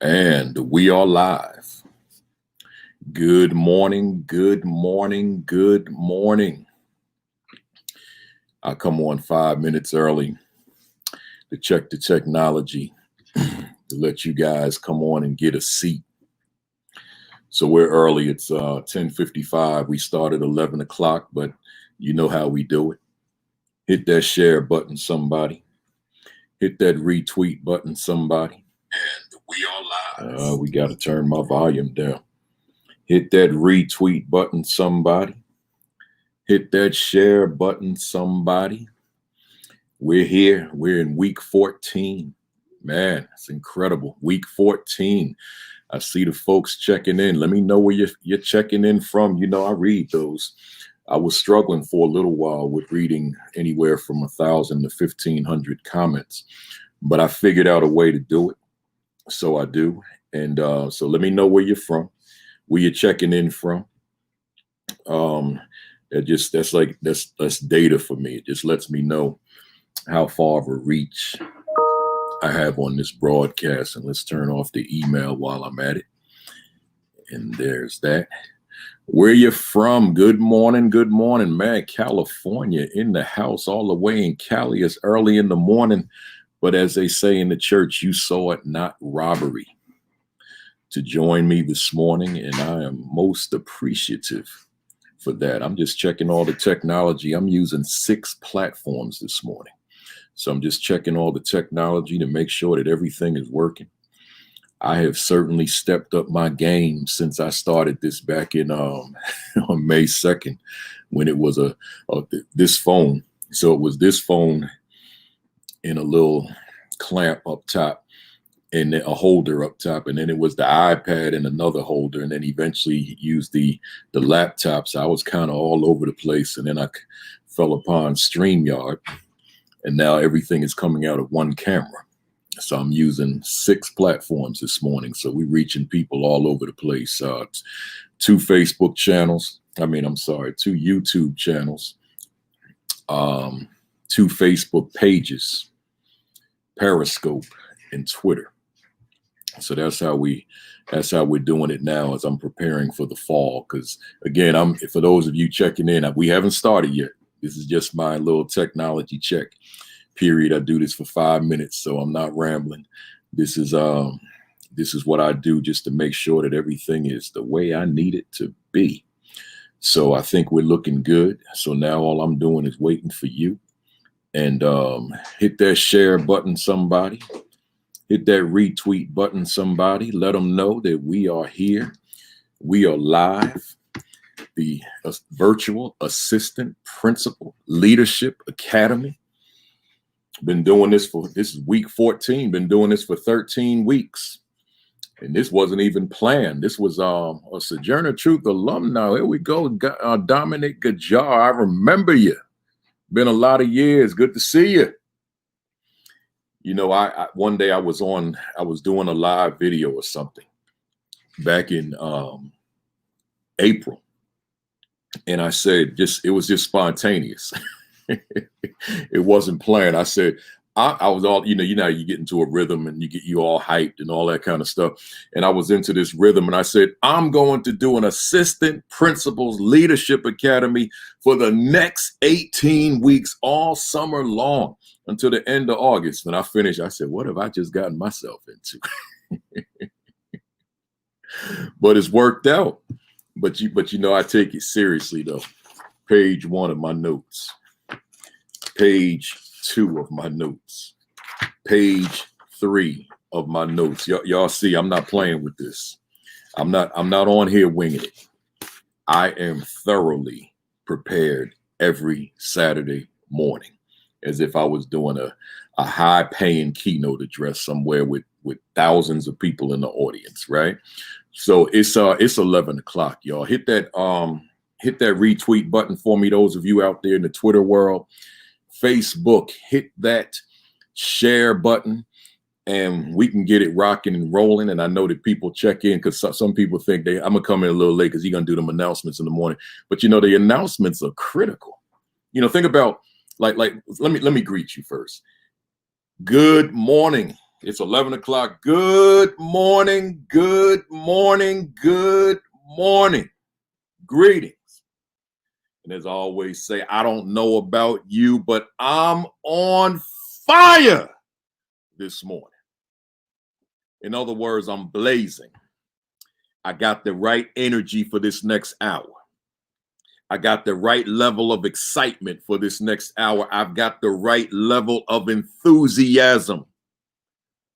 And we are live. Good morning, good morning, good morning. I come on 5 minutes early to check the technology, to let you guys come on and get a seat. So we're early. It's 10:55. We started 11 o'clock, but you know how we do it. Hit that share button, somebody. Hit that retweet button, somebody. And we are live. We got to turn my volume down. Hit that retweet button, somebody. Hit that share button, somebody. We're here. We're in week 14. Man, it's incredible. Week 14. I see the folks checking in. Let me know where you're checking in from. You know, I read those. I was struggling for a little while with reading anywhere from 1,000 to 1,500 comments, but I figured out a way to do it. So I do. And so let me know where you're from, where you're checking in from. That's data for me. It just lets me know how far of a reach I have on this broadcast. And let's turn off the email while I'm at it. And there's that. Where you from? Good morning, man. California in the house, all the way in Cali. It's early in the morning, but as they say in the church, you saw it, not robbery, to join me this morning, and I am most appreciative for that. I'm just checking all the technology. I'm using 6 platforms this morning, so I'm just checking all the technology to make sure that everything is working. I have certainly stepped up my game since I started this back in on May 2nd, when it was this phone. So it was this phone in a little clamp up top and a holder up top, and then it was the iPad and another holder, and then eventually used the laptops. I was kind of all over the place, and then I fell upon StreamYard, and now everything is coming out of one camera. So I'm using 6 platforms this morning. So we're reaching people all over the place. 2 Facebook channels. 2 YouTube channels. 2 Facebook pages, Periscope, and Twitter. So that's how we're doing it now as I'm preparing for the fall. Because again, for those of you checking in, we haven't started yet. This is just my little technology check. Period. I do this for 5 minutes, so I'm not rambling. This is what I do just to make sure that everything is the way I need it to be. So I think we're looking good. So now all I'm doing is waiting for you. And hit that share button, somebody. Hit that retweet button, somebody. Let them know that we are here. We are live. The Virtual Assistant Principal Leadership Academy. Been doing this is week 14. Been doing this for 13 weeks. And this wasn't even planned. This was a Sojourner Truth alumni. Here we go. Dominic Gajar. I remember you. Been a lot of years. Good to see you. You know, I one day I was doing a live video or something back in April. And I said, it was just spontaneous. It wasn't planned. I said, I was all, you know, you get into a rhythm and you all hyped and all that kind of stuff. And I was into this rhythm and I said, I'm going to do an Assistant Principals Leadership Academy for the next 18 weeks, all summer long until the end of August. When I finished, I said, what have I just gotten myself into? But it's worked out. But you know, I take it seriously though. Page 1 of my notes. Page 2 of my notes. Page 3 of my notes. Y'all see, I'm not playing with this. I'm not on here winging it. I am thoroughly prepared every Saturday morning, as if I was doing a high-paying keynote address somewhere with thousands of people in the audience, right? So it's 11 o'clock, y'all. Hit that retweet button for me, those of you out there in the Twitter world. Facebook, hit that share button and we can get it rocking and rolling. And I know that people check in because some people think I'm gonna come in a little late because he's gonna do them announcements in the morning. But you know, the announcements are critical. You know, think about let me greet you first. Good morning, It's 11 o'clock. Good morning, good morning, good morning. Greetings. And as I always say, I don't know about you, but I'm on fire this morning. In other words, I'm blazing. I got the right energy for this next hour. I got the right level of excitement for this next hour. I've got the right level of enthusiasm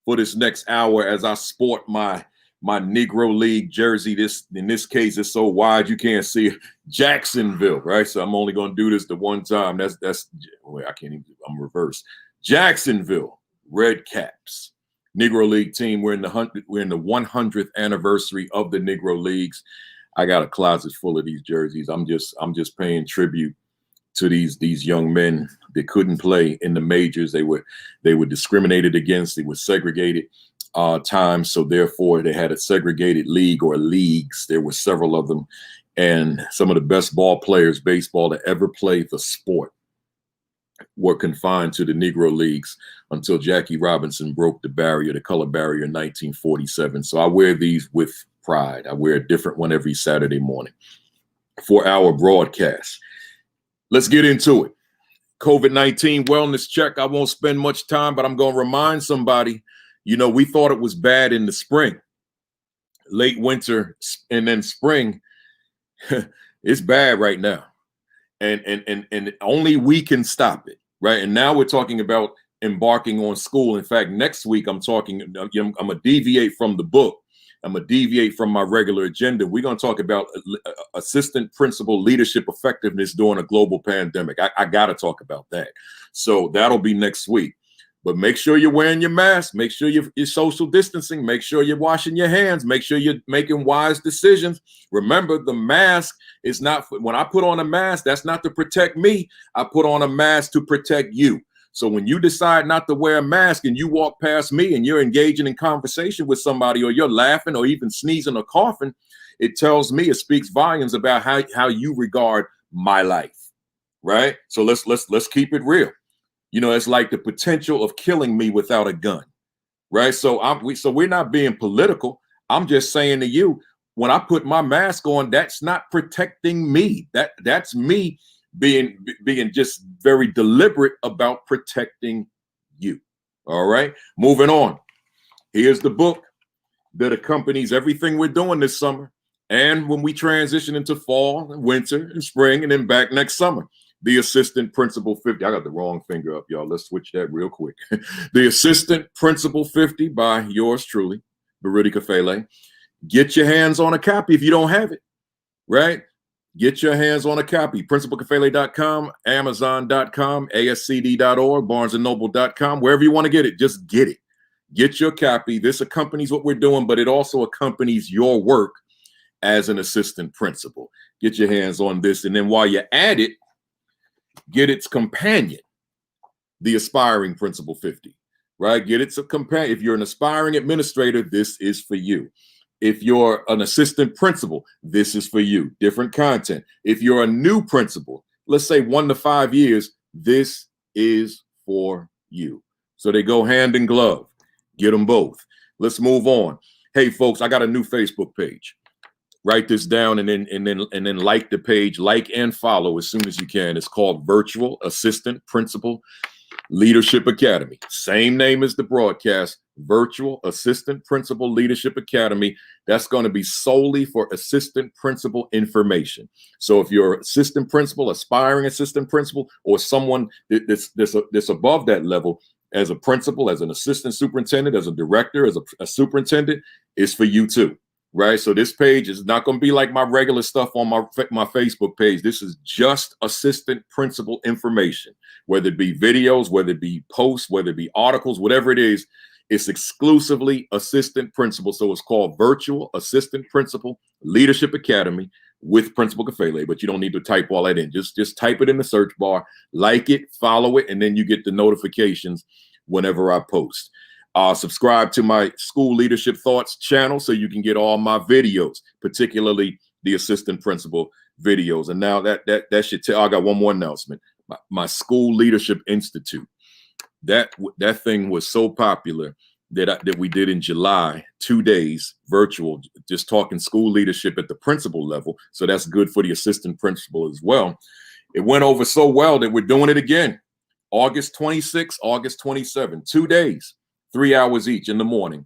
for this next hour as I sport my Negro League jersey. In this case, it's so wide you can't see Jacksonville, right? So I'm only going to do this the one time. I can't even. I'm reversed. Jacksonville Red Caps, Negro League team. We're in the 100th anniversary of the Negro Leagues. I got a closet full of these jerseys. I'm just paying tribute to these young men that couldn't play in the majors. They were discriminated against. They were segregated times. So therefore they had a segregated league or leagues. There were several of them. And some of the best ball players, baseball, to ever play the sport were confined to the Negro Leagues until Jackie Robinson broke the color barrier in 1947. So I wear these with pride. I wear a different one every Saturday morning for our broadcast. Let's get into it. COVID-19 wellness check. I won't spend much time, but I'm going to remind somebody, we thought it was bad in the spring, late winter, and then spring. It's bad right now. And only we can stop it, right? And now we're talking about embarking on school. In fact, next week I'm going to deviate from the book. I'm going to deviate from my regular agenda. We're going to talk about assistant principal leadership effectiveness during a global pandemic. I got to talk about that. So that'll be next week. But make sure you're wearing your mask. Make sure you're social distancing. Make sure you're washing your hands. Make sure you're making wise decisions. Remember, the mask is not, when I put on a mask, that's not to protect me. I put on a mask to protect you. So when you decide not to wear a mask and you walk past me and you're engaging in conversation with somebody, or you're laughing or even sneezing or coughing, it speaks volumes about how you regard my life, right? So let's keep it real. It's like the potential of killing me without a gun, right? So we're not being political. I'm just saying to you, when I put my mask on, that's not protecting me. That's me being just very deliberate about protecting you. All right, moving on. Here's the book that accompanies everything we're doing this summer, and when we transition into fall and winter and spring, and then back next summer. The Assistant Principal 50. I got the wrong finger up, y'all. Let's switch that real quick. The Assistant Principal 50 by yours truly, Kafele. Get your hands on a copy if you don't have it, right? Get your hands on a copy. PrincipalKafele.com, Amazon.com, ASCD.org, BarnesandNoble.com, wherever you want to get it, just get it. Get your copy. This accompanies what we're doing, but it also accompanies your work as an assistant principal. Get your hands on this. And then while you're at it, get its companion, the Aspiring Principal 50, right? Get its companion. If you're an aspiring administrator, this is for you. If you're an assistant principal, this is for you. Different content. If you're a new principal, let's say 1 to 5 years, this is for you. So they go hand in glove. Get them both. Let's move on. Hey, folks, I got a new Facebook page. Write this down and then like the page, like and follow as soon as you can. It's called Virtual Assistant Principal Leadership Academy. Same name as the broadcast, Virtual Assistant Principal Leadership Academy. That's going to be solely for assistant principal information. So if you're assistant principal, aspiring assistant principal, or someone that's above that level as a principal, as an assistant superintendent, as a director, as a superintendent, it's for you too. Right. So this page is not going to be like my regular stuff on my Facebook page. This is just assistant principal information, whether it be videos, whether it be posts, whether it be articles, whatever it is. It's exclusively assistant principal. So it's called Virtual Assistant Principal Leadership Academy with Principal Kafele. But you don't need to type all that in. Just type it in the search bar, like it, follow it, and then you get the notifications whenever I post. Subscribe to my School Leadership Thoughts channel so you can get all my videos, particularly the assistant principal videos. And now that should tell. I got one more announcement. My School Leadership Institute. That thing was so popular that we did in July, 2 days virtual, just talking school leadership at the principal level. So that's good for the assistant principal as well. It went over so well that we're doing it again. August 26, August 27, 2 days, 3 hours each in the morning.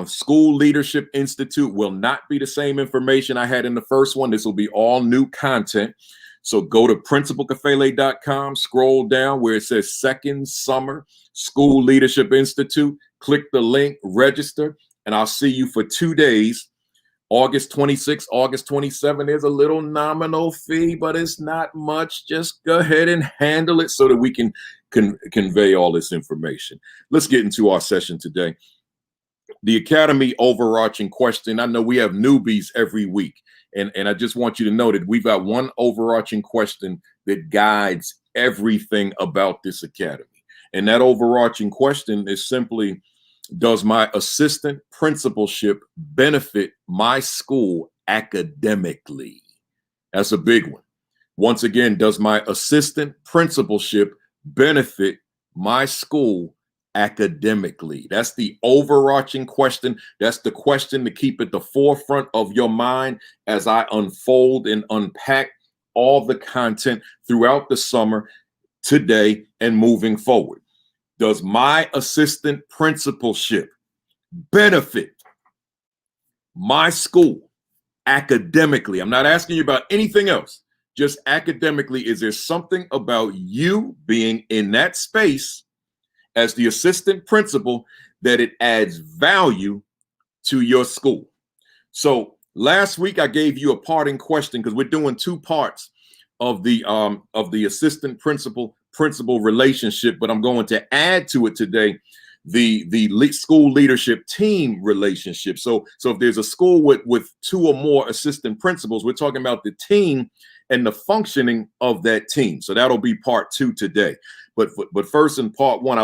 School Leadership Institute will not be the same information I had in the first one. This will be all new content. So go to principalkafele.com, scroll down where it says Second Summer School Leadership Institute, click the link, register, and I'll see you for 2 days. August 26, August 27. There's a little nominal fee, but it's not much. Just go ahead and handle it so that we can convey all this information. Let's get into our session today. The Academy overarching question. I know we have newbies every week. And I just want you to know that we've got one overarching question that guides everything about this academy. And that overarching question is simply, does my assistant principalship benefit my school academically? That's a big one. Once again, does my assistant principalship benefit my school academically? That's the overarching question. That's the question to keep at the forefront of your mind as I unfold and unpack all the content throughout the summer, today, and moving forward. Does my assistant principalship benefit my school academically? I'm not asking you about anything else. Just academically, is there something about you being in that space as the assistant principal that it adds value to your school? So last week I gave you a parting question because we're doing 2 parts of the assistant principal relationship, but I'm going to add to it today the school leadership team relationship. So if there's a school with 2 or more assistant principals, we're talking about the team and the functioning of that team. So that'll be part 2 today. But first, in part 1, I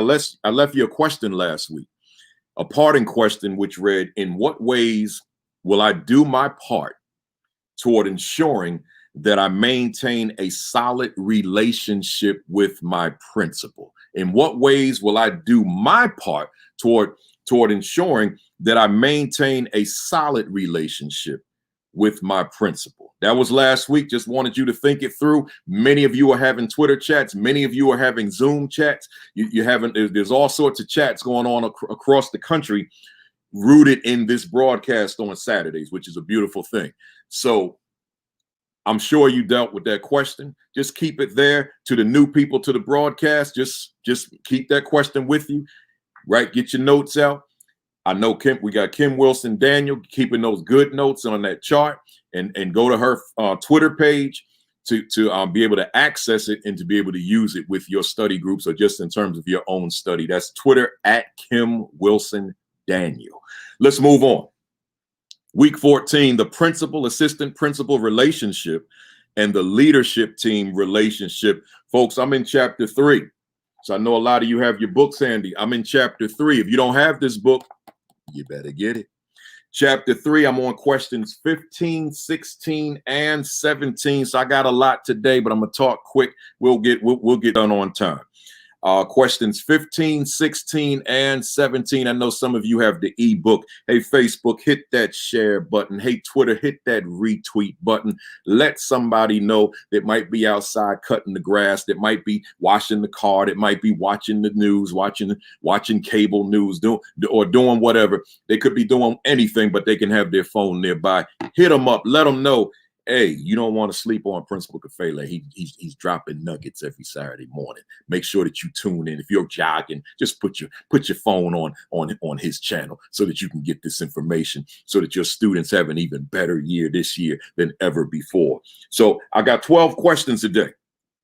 left you a question last week, a parting question which read, in what ways will I do my part toward ensuring that I maintain a solid relationship with my principal? In what ways will I do my part toward ensuring that I maintain a solid relationship with my principal? That was last week. Just wanted you to think it through. Many of you are having Twitter chats. Many of you are having Zoom chats. There's all sorts of chats going on across the country rooted in this broadcast on Saturdays, which is a beautiful thing. So I'm sure you dealt with that question. Just keep it there. To the new people to the broadcast, just keep that question with you, right? Get your notes out. I know we got Kim Wilson Daniel keeping those good notes on that chart, and go to her Twitter page to be able to access it and to be able to use it with your study groups or just in terms of your own study. That's Twitter at Kim Wilson Daniel. Let's move on. Week 14, the principal assistant principal relationship and the leadership team relationship. Folks, I'm in chapter 3. So I know a lot of you have your books handy. I'm in chapter 3. If you don't have this book, you better get it. Chapter 3, I'm on questions 15, 16, and 17. So I got a lot today, but I'm gonna talk quick. We'll get done on time. Questions 15, 16, and 17. I know some of you have the ebook. Hey, Facebook, hit that share button. Hey, Twitter, hit that retweet button. Let somebody know that might be outside cutting the grass, that might be washing the car, that might be watching the news, watching cable news, doing whatever. They could be doing anything, but they can have their phone nearby. Hit them up. Let them know, hey, you don't want to sleep on Principal Kafele. He's dropping nuggets every Saturday morning. Make sure that you tune in. If you're jogging, just put your phone on his channel so that you can get this information, so that your students have an even better year this year than ever before. So I got 12 questions today.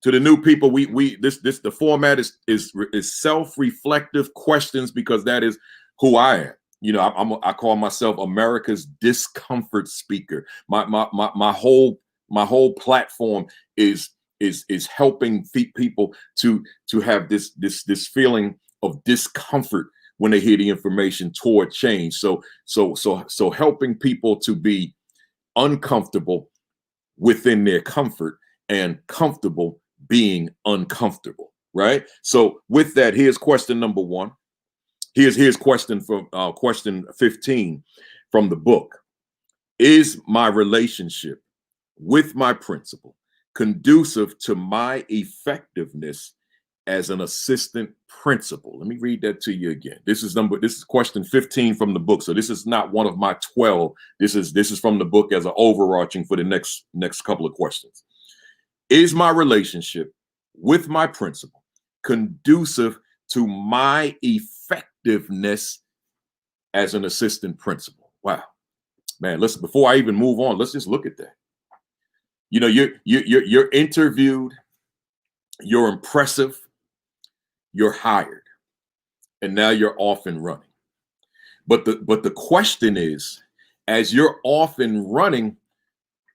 To the new people, the format is self-reflective questions, because that is who I am. You know, I call myself America's discomfort speaker. My whole platform is helping people to have this feeling of discomfort when they hear the information toward change. So helping people to be uncomfortable within their comfort and comfortable being uncomfortable, right? So with that, here's question number 1. Here's question from question 15 from the book. Is my relationship with my principal conducive to my effectiveness as an assistant principal? Let me read that to you again. This is question 15 from the book. So this is not one of my 12. This is from the book as an overarching for the next couple of questions. Is my relationship with my principal conducive to my effectiveness as an assistant principal? Wow, man, listen, before I even move on, let's just look at that. You know, you're interviewed, you're impressive, you're hired, and now you're off and running. But the question is, as you're off and running,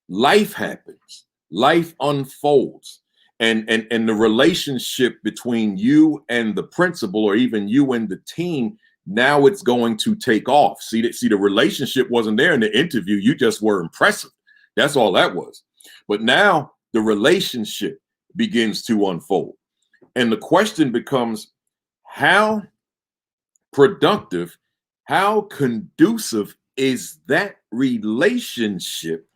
life happens, life unfolds, and the relationship between you and the principal, or even you and the team, now it's going to take off. See, the relationship wasn't there in the interview. You just were impressive. That's all that was. But now the relationship begins to unfold. And the question becomes, how productive, how conducive is that relationship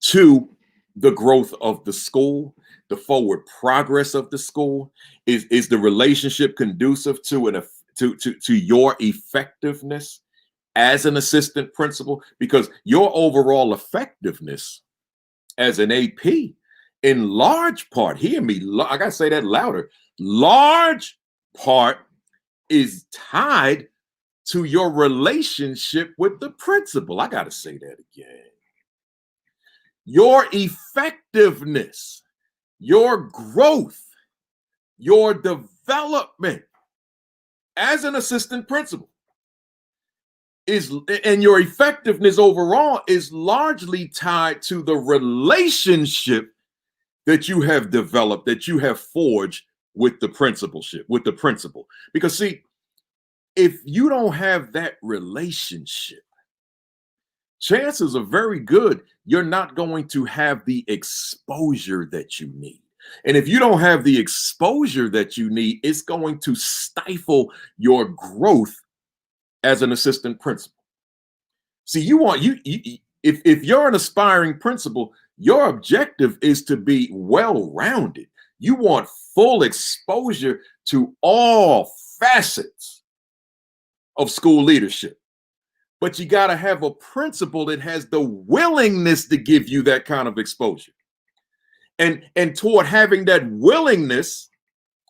to the growth of the school, the forward progress of the school? Is the relationship conducive to your effectiveness as an assistant principal? Because your overall effectiveness as an AP, in large part, hear me, I gotta say that louder, large part is tied to your relationship with the principal. I gotta say that again. Your effectiveness, your growth, your development as an assistant principal and your effectiveness overall is largely tied to the relationship that you have developed, that you have forged with the principal. Because see, if you don't have that relationship, chances are very good you're not going to have the exposure that you need. And if you don't have the exposure that you need, it's going to stifle your growth as an assistant principal. See, if you're an aspiring principal, your objective is to be well-rounded. You want full exposure to all facets of school leadership. But you got to have a principal that has the willingness to give you that kind of exposure. And toward having that willingness,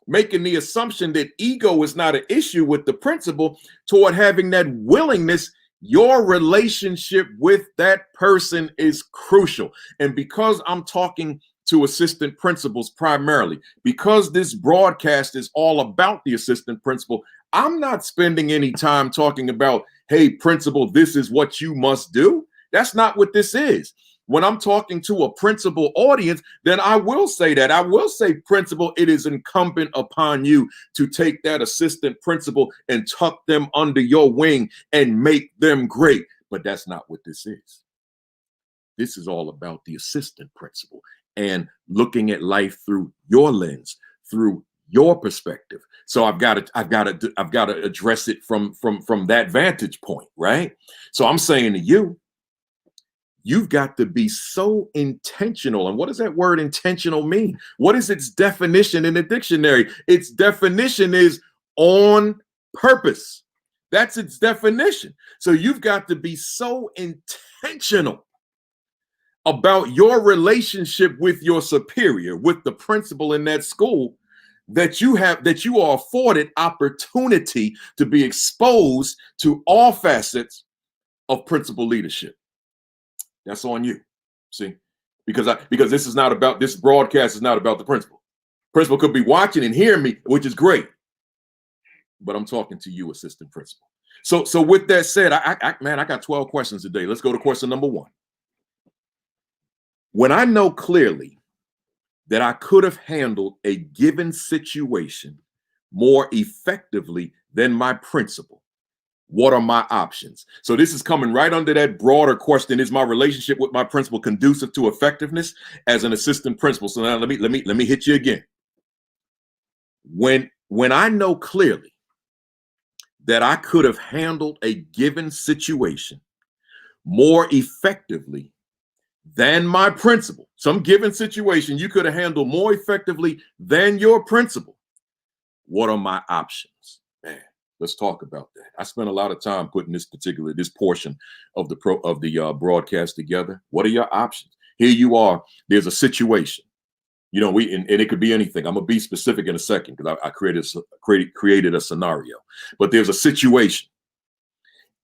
making the assumption that ego is not an issue with the principal, toward having that willingness, your relationship with that person is crucial. And because I'm talking to assistant principals primarily, because this broadcast is all about the assistant principal, I'm not spending any time talking about, hey, principal, this is what you must do. That's not what this is. When I'm talking to a principal audience, then I will say that. I will say, principal, it is incumbent upon you to take that assistant principal and tuck them under your wing and make them great. But that's not what this is. This is all about the assistant principal and looking at life through your lens, through your perspective. So I've got to address it from that vantage point, right? So I'm saying to you, you've got to be so intentional. And what does that word intentional mean? What is its definition in the dictionary? Its definition is on purpose. That's its definition. So you've got to be so intentional about your relationship with your superior, with the principal in that school, that you are afforded opportunity to be exposed to all facets of principal leadership. That's on you. See, because this broadcast is not about the principal. Principal could be watching and hearing me, which is great, but I'm talking to you, assistant principal. So with that said, I got 12 questions today. Let's go to question number 1. When I know clearly that I could have handled a given situation more effectively than my principal, what are my options? So this is coming right under that broader question: is my relationship with my principal conducive to effectiveness as an assistant principal? So now let me hit you again. When I know clearly that I could have handled a given situation more effectively than my principal. Some given situation you could have handled more effectively than your principal. What are my options? Man, let's talk about that. I spent a lot of time putting this portion of the broadcast together. What are your options? Here you are. There's a situation. You know, and it could be anything. I'm gonna be specific in a second because I created a scenario. But there's a situation,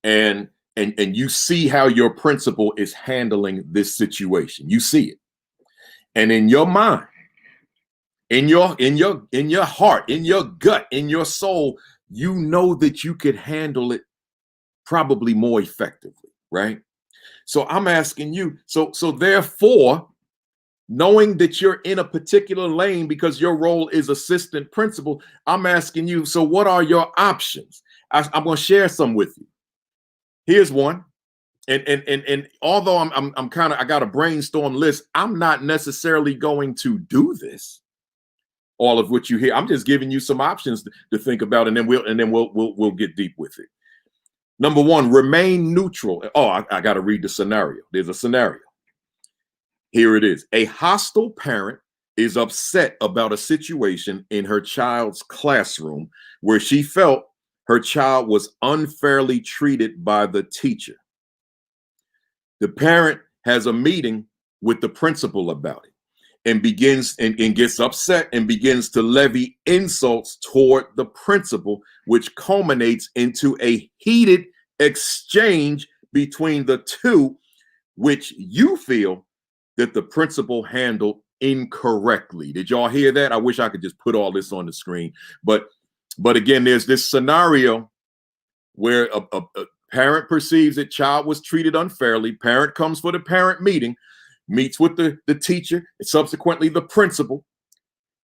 and you see how your principal is handling this situation. You see it, and in your mind, in your heart, in your gut, in your soul, you know that you could handle it probably more effectively, right? So I'm asking you, so therefore, knowing that you're in a particular lane because your role is assistant principal, I'm asking you, so what are your options? I'm going to share some with you. Here's one. And although I'm kind of, I got a brainstorm list, I'm not necessarily going to do this. All of what you hear, I'm just giving you some options to think about, and then we'll get deep with it. Number one, remain neutral. Oh, I got to read the scenario. There's a scenario. Here it is. A hostile parent is upset about a situation in her child's classroom where she felt her child was unfairly treated by the teacher. The parent has a meeting with the principal about it and begins and gets upset and begins to levy insults toward the principal, which culminates into a heated exchange between the two, which you feel that the principal handled incorrectly. Did y'all hear that? I wish I could just put all this on the screen. But again, there's this scenario where a parent perceives that child was treated unfairly. Parent comes for the parent meeting, meets with the teacher, and subsequently the principal.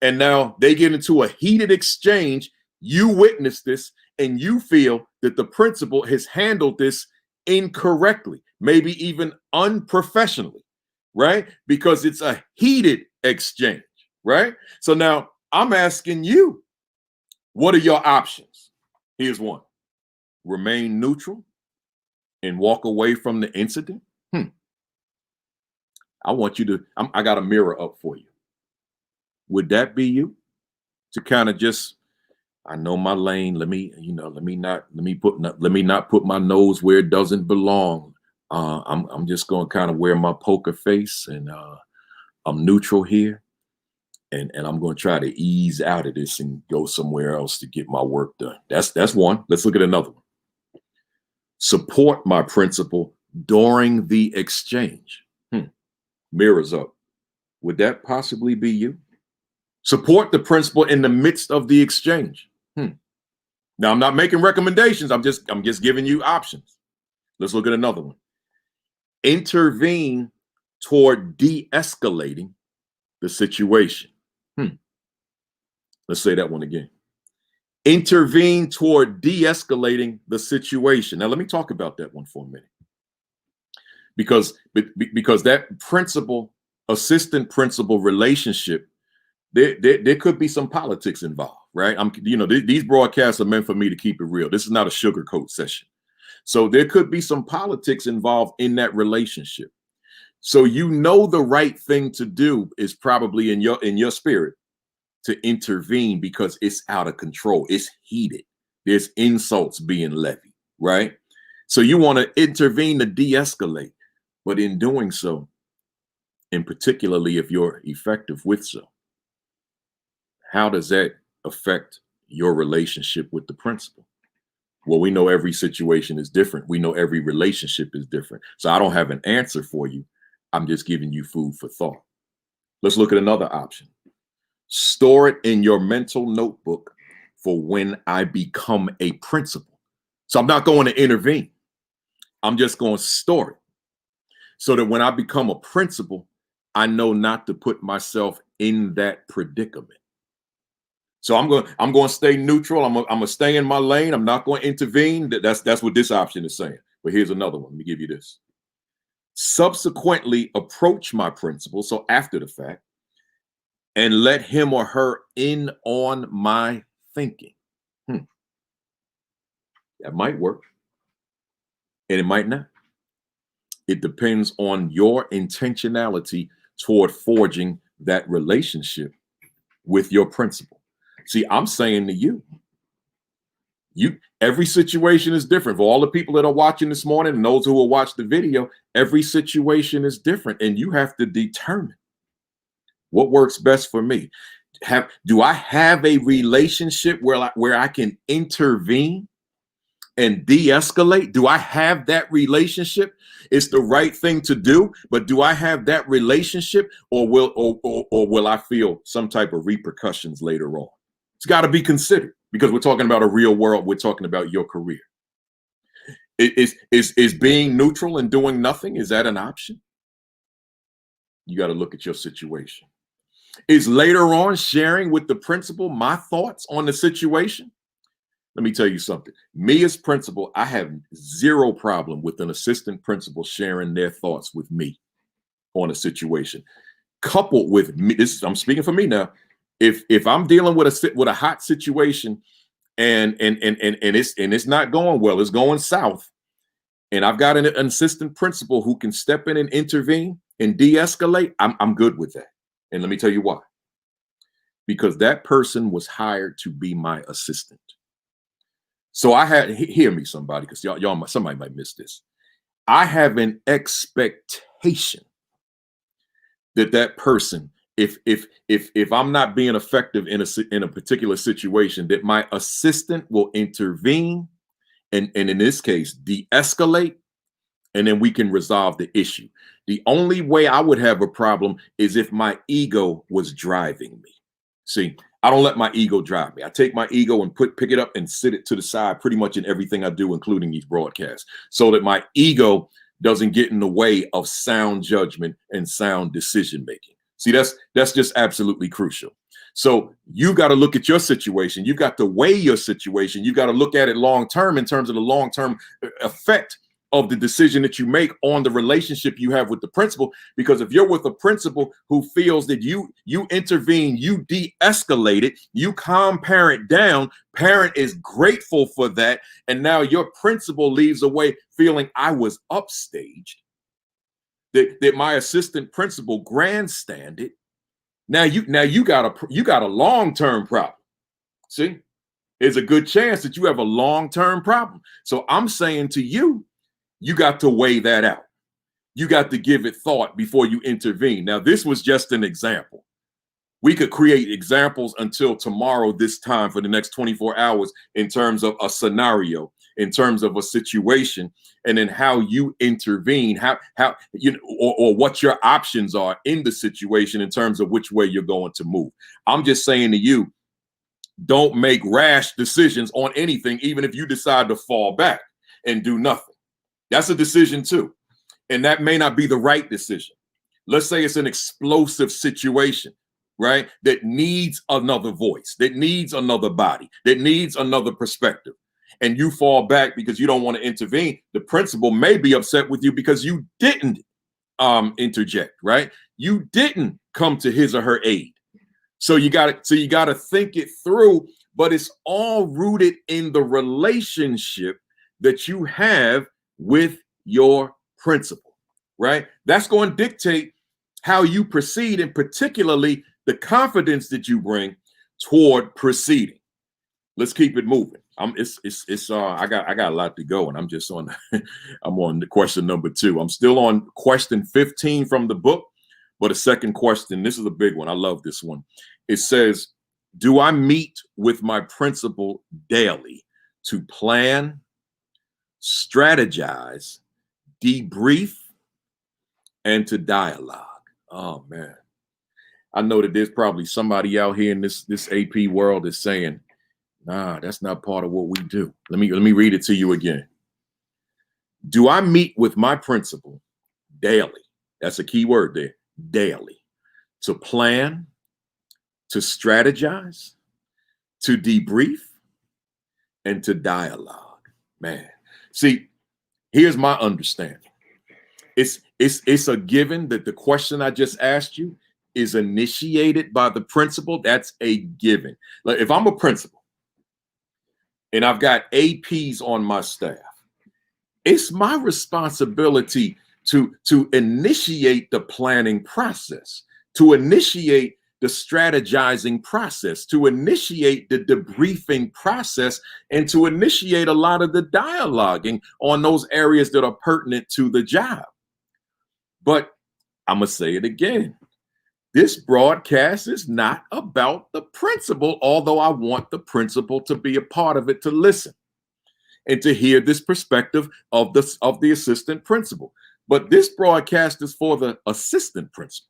And now they get into a heated exchange. You witness this, and you feel that the principal has handled this incorrectly, maybe even unprofessionally, right? Because it's a heated exchange, right? So now I'm asking you, what are your options? Here's one. Remain neutral and walk away from the incident. I want you to, I got a mirror up for you. Would that be you? To kind of just, I know my lane. Let me not put my nose where it doesn't belong. I'm just going to kind of wear my poker face, and I'm neutral here, and I'm going to try to ease out of this and go somewhere else to get my work done. That's one. Let's look at another one. Support my principal during the exchange. Mirrors up. Would that possibly be you? Support the principal in the midst of the exchange. Now, I'm not making recommendations. I'm just giving you options. Let's look at another one. Intervene toward de-escalating the situation. Let's say that one again. Intervene toward de-escalating the situation. Now, let me talk about that one for a minute. Because that principal, assistant principal relationship, there could be some politics involved, right? These broadcasts are meant for me to keep it real. This is not a sugarcoat session. So there could be some politics involved in that relationship. So the right thing to do is probably in your spirit to intervene because it's out of control. It's heated. There's insults being levied, right? So you want to intervene to de-escalate. But in doing so, and particularly if you're effective with so, how does that affect your relationship with the principal? Well, we know every situation is different. We know every relationship is different. So I don't have an answer for you. I'm just giving you food for thought. Let's look at another option. Store it in your mental notebook for when I become a principal. So I'm not going to intervene. I'm just going to store it so that when I become a principal, I know not to put myself in that predicament. So I'm going to stay neutral. I'm going to stay in my lane. I'm not going to intervene. That's what this option is saying. But here's another one. Let me give you this. Subsequently approach my principal, so after the fact, and let him or her in on my thinking. That might work, and it might not. It depends on your intentionality toward forging that relationship with your principal. See, I'm saying to you, every situation is different. For all the people that are watching this morning and those who will watch the video, every situation is different, and you have to determine what works best for me. Do I have a relationship where I can intervene and de-escalate? Do I have that relationship? It's the right thing to do, but do I have that relationship, or will I feel some type of repercussions later on? It's got to be considered, because we're talking about a real world. We're talking about your career. Is being neutral and doing nothing, is that an option? You got to look at your situation. Is later on sharing with the principal my thoughts on the situation? Let me tell you something. Me as principal, I have zero problem with an assistant principal sharing their thoughts with me on a situation. Coupled with me, I'm speaking for me now. If I'm dealing with a hot situation and it's not going well, it's going south, and I've got an assistant principal who can step in and intervene and de-escalate, I'm good with that. And let me tell you why. Because that person was hired to be my assistant. So hear me, somebody, because somebody might miss this. I have an expectation that person, if I'm not being effective in a particular situation, that my assistant will intervene and in this case de-escalate, and then we can resolve the issue. The only way I would have a problem is if my ego was driving me. See, I don't let my ego drive me. I take my ego and pick it up and sit it to the side pretty much in everything I do, including these broadcasts, so that my ego doesn't get in the way of sound judgment and sound decision making. See, that's just absolutely crucial. So you got to look at your situation. You got to weigh your situation. You got to look at it long term in terms of the long term effect of the decision that you make on the relationship you have with the principal. Because if you're with a principal who feels that you intervene, you de-escalate it, you calm parent down, parent is grateful for that, and now your principal leaves away feeling I was upstaged, that my assistant principal grandstanded. Now you got a long-term problem. See, there's a good chance that you have a long-term problem. So I'm saying to you, you got to weigh that out. You got to give it thought before you intervene. Now, this was just an example. We could create examples until tomorrow this time for the next 24 hours in terms of a scenario, in terms of a situation, and then how you intervene, how or what your options are in the situation in terms of which way you're going to move. I'm just saying to you, don't make rash decisions on anything, even if you decide to fall back and do nothing. That's a decision too. And that may not be the right decision. Let's say it's an explosive situation, right? That needs another voice, that needs another body, that needs another perspective. And you fall back because you don't want to intervene. The principal may be upset with you because you didn't interject, right? You didn't come to his or her aid. So you got to think it through, but it's all rooted in the relationship that you have with your principal, right? That's going to dictate how you proceed, and particularly the confidence that you bring toward proceeding. Let's keep it moving. I got a lot to go, and I'm just on I'm on the question number 2. I'm still on question 15 from the book, but a second question. This is a big one. I love this one. It says, do I meet with my principal daily to plan, strategize, debrief, and to dialogue? Oh man, I know that there's probably somebody out here in this AP world is saying, nah, that's not part of what we do. Let me read it to you again. Do I meet with my principal daily? That's a key word there, daily, to plan, to strategize, to debrief, and to dialogue. Man, see, here's my understanding. It's a given that the question I just asked you is initiated by the principal. That's a given. Like if I'm a principal and I've got APs on my staff, it's my responsibility to initiate the planning process, to initiate the strategizing process, to initiate the debriefing process, and to initiate a lot of the dialoguing on those areas that are pertinent to the job. But I'm going to say it again. This broadcast is not about the principal, although I want the principal to be a part of it, to listen and to hear this perspective of the assistant principal. But this broadcast is for the assistant principal.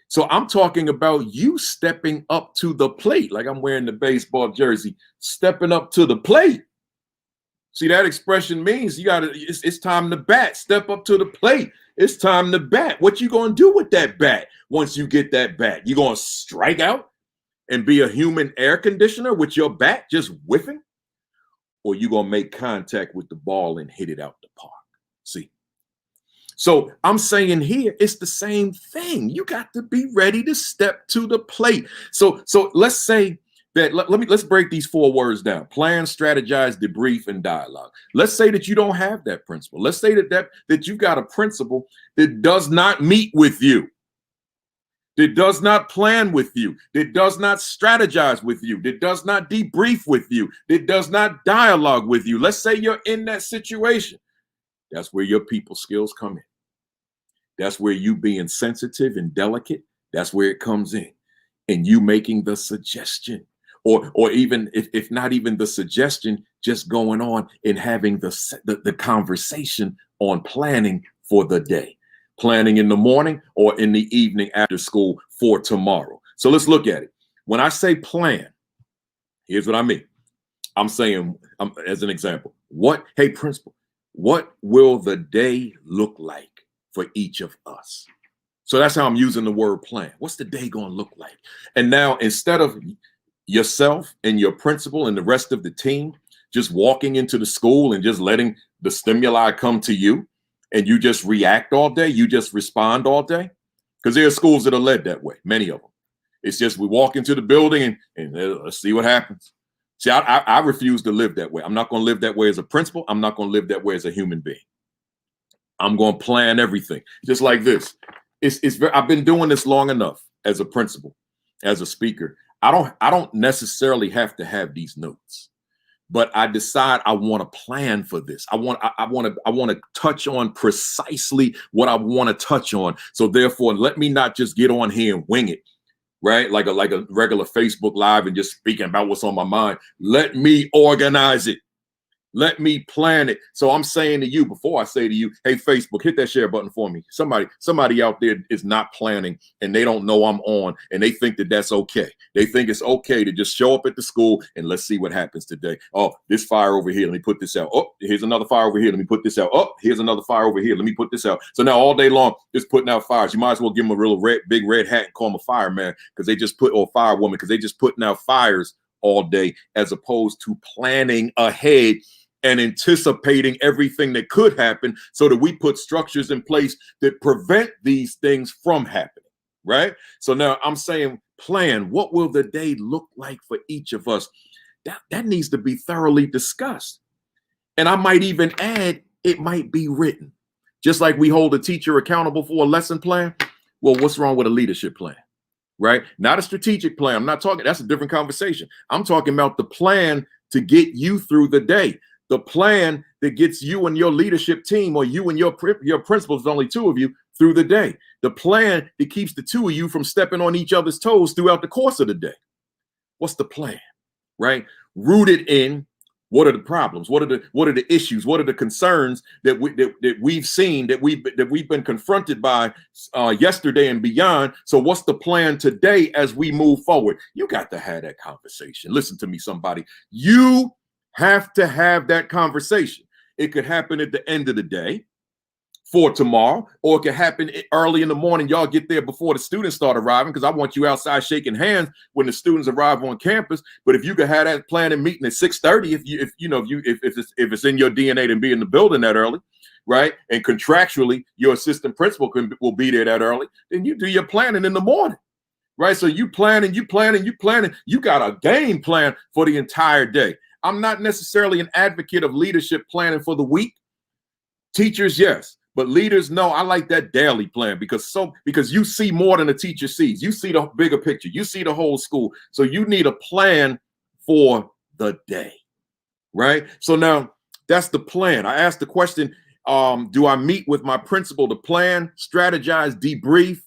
So I'm talking about you stepping up to the plate, like I'm wearing the baseball jersey, stepping up to the plate. See, that expression means it's time to bat. Step up to the plate. It's time to bat. What you gonna do with that bat once you get that bat? You gonna strike out and be a human air conditioner with your bat just whiffing? Or you gonna make contact with the ball and hit it out the park? See? So I'm saying here, it's the same thing. You got to be ready to step to the plate. So let's say that let's break these 4 words down: plan, strategize, debrief, and dialogue. Let's say that you don't have that principle. Let's say that you've got a principal that does not meet with you, that does not plan with you, that does not strategize with you, that does not debrief with you, that does not dialogue with you. Let's say you're in that situation. That's where your people skills come in. That's where you being sensitive and delicate, that's where it comes in. And you making the suggestion, or even if not even the suggestion, just going on and having the conversation on planning for the day. Planning in the morning or in the evening after school for tomorrow. So let's look at it. When I say plan, here's what I mean. I'm saying, as an example, hey, principal, what will the day look like for each of us? So that's how I'm using the word plan. What's the day going to look like? And now, instead of yourself and your principal and the rest of the team just walking into the school and just letting the stimuli come to you and you just react all day, you just respond all day, because there are schools that are led that way, many of them. It's just we walk into the building and let's see what happens. See, I refuse to live that way. I'm not going to live that way as a principal. I'm not going to live that way as a human being. I'm going to plan everything just like this. I've been doing this long enough as a principal, as a speaker. I don't necessarily have to have these notes, but I decide I want to plan for this. I want to touch on precisely what I want to touch on. So therefore, let me not just get on here and wing it, right? Like a regular Facebook Live and just speaking about what's on my mind. Let me organize it. Let me plan it. So I'm saying to you, before I say to you, hey, Facebook, hit that share button for me. Somebody out there is not planning and they don't know I'm on and they think that that's okay. They think it's okay to just show up at the school and let's see what happens today. Oh, this fire over here. Let me put this out. Oh, here's another fire over here. Let me put this out. Oh, here's another fire over here. Let me put this out. So now all day long, just putting out fires. You might as well give them a real big red hat and call them a fireman because they just or firewoman because they just putting out fires all day as opposed to planning ahead and anticipating everything that could happen so that we put structures in place that prevent these things from happening, right? So now I'm saying plan. What will the day look like for each of us? That needs to be thoroughly discussed. And I might even add, it might be written. Just like we hold a teacher accountable for a lesson plan. Well, what's wrong with a leadership plan, right? Not a strategic plan. I'm not talking, that's a different conversation. I'm talking about the plan to get you through the day. The plan that gets you and your leadership team, or you and your principals, only 2 of you, through the day. The plan that keeps the 2 of you from stepping on each other's toes throughout the course of the day. What's the plan, right? Rooted in what are the problems? What are the issues? What are the concerns that we've seen, that we've been confronted by yesterday and beyond? So what's the plan today as we move forward? You got to have that conversation. Listen to me, somebody. You have to have that conversation. It could happen at the end of the day for tomorrow, or it could happen early in the morning. Y'all get there before the students start arriving, because I want you outside shaking hands when the students arrive on campus. But if you could have that planning meeting at 6:30, if it's in your DNA to be in the building that early, right? And contractually, your assistant principal will be there that early, then you do your planning in the morning, right? So you planning. You got a game plan for the entire day. I'm not necessarily an advocate of leadership planning for the week. Teachers, yes. But leaders, no, I like that daily plan because you see more than a teacher sees. You see the bigger picture. You see the whole school. So you need a plan for the day, right? So now that's the plan. I asked the question, do I meet with my principal to plan, strategize, debrief,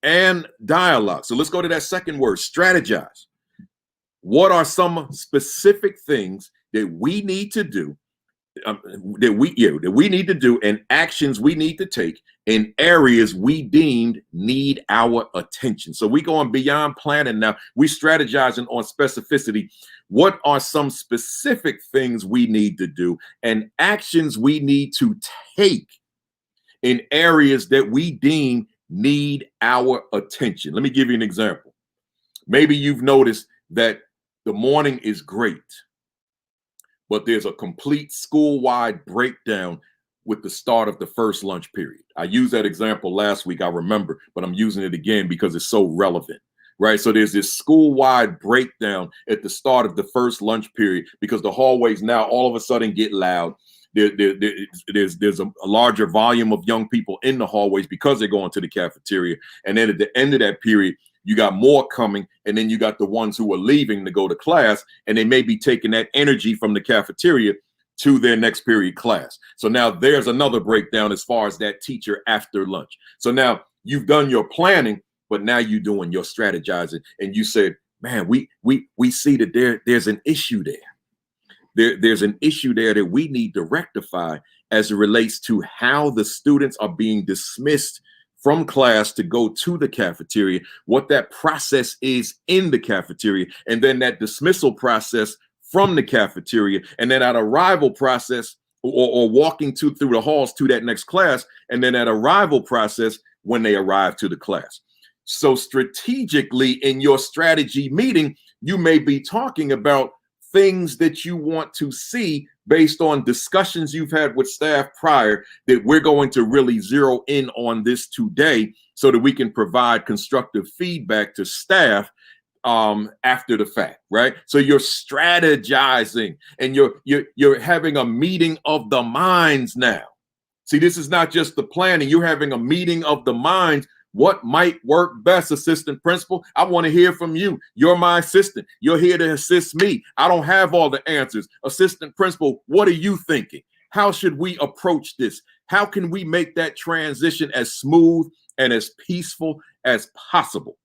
and dialogue? So let's go to that second word, strategize. What are some specific things that we need to do that we need to do and actions we need to take in areas we deemed need our attention? So we going beyond planning now. We strategizing on specificity. What are some specific things we need to do and actions we need to take in areas that we deem need our attention? Let me give you an example. Maybe you've noticed that the morning is great, but there's a complete school-wide breakdown with the start of the first lunch period. I used that example last week, I remember, but I'm using it again because it's so relevant, right? So there's this school-wide breakdown at the start of the first lunch period because the hallways now all of a sudden get loud. There's a larger volume of young people in the hallways because they're going to the cafeteria. And then at the end of that period, you got more coming, and then you got the ones who are leaving to go to class, and they may be taking that energy from the cafeteria to their next period class. So now there's another breakdown as far as that teacher after lunch. So now you've done your planning, but now you're doing your strategizing, and you said, man, we see that there's an issue there. There's an issue there that we need to rectify as it relates to how the students are being dismissed from class to go to the cafeteria, what that process is in the cafeteria, and then that dismissal process from the cafeteria, and then that arrival process or walking through the halls to that next class, and then that arrival process when they arrive to the class. So strategically in your strategy meeting, you may be talking about things that you want to see based on discussions you've had with staff prior, that we're going to really zero in on this today so that we can provide constructive feedback to staff after the fact, right? So you're strategizing and you're having a meeting of the minds now. See, this is not just the planning. You're having a meeting of the minds. What might work best, assistant principal? I want to hear from you. You're my assistant. You're here to assist me. I don't have all the answers. Assistant principal, what are you thinking? How should we approach this? How can we make that transition as smooth and as peaceful as possible?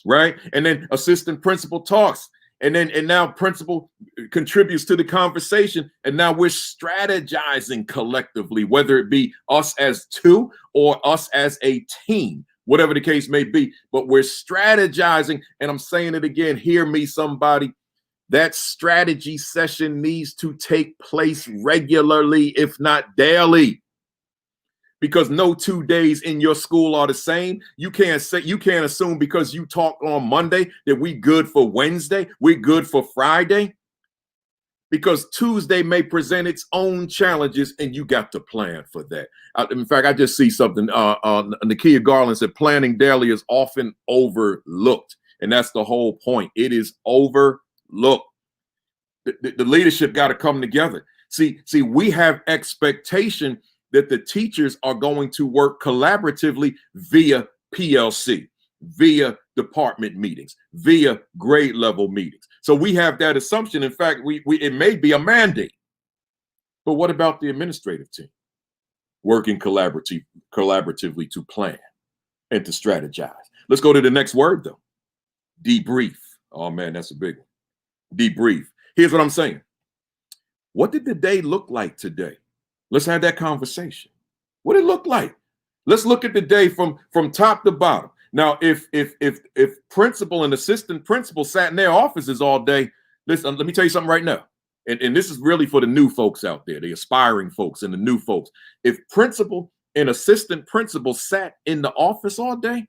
Right? And then assistant principal talks. And now principal contributes to the conversation. And now we're strategizing collectively, whether it be us as two or us as a team, whatever the case may be. But we're strategizing. And I'm saying it again, hear me, somebody. That strategy session needs to take place regularly, if not daily. Because no 2 days in your school are the same. You can't assume because you talk on Monday that we good for Wednesday, we're good for Friday. Because Tuesday may present its own challenges, and you got to plan for that. In fact, I just see something. Nakia Garland said, planning daily is often overlooked. And that's the whole point. It is overlooked. The leadership got to come together. See, we have expectation that the teachers are going to work collaboratively via PLC, via department meetings, via grade level meetings. So we have that assumption. In fact, it may be a mandate. But what about the administrative team? Working collaboratively to plan and to strategize. Let's go to the next word, though. Debrief. Oh, man, that's a big one. Debrief. Here's what I'm saying. What did the day look like today? Let's have that conversation. What did it look like? Let's look at the day from top to bottom. Now, if principal and assistant principal sat in their offices all day, listen, let me tell you something right now. And this is really for the new folks out there, the aspiring folks and the new folks. If principal and assistant principal sat in the office all day,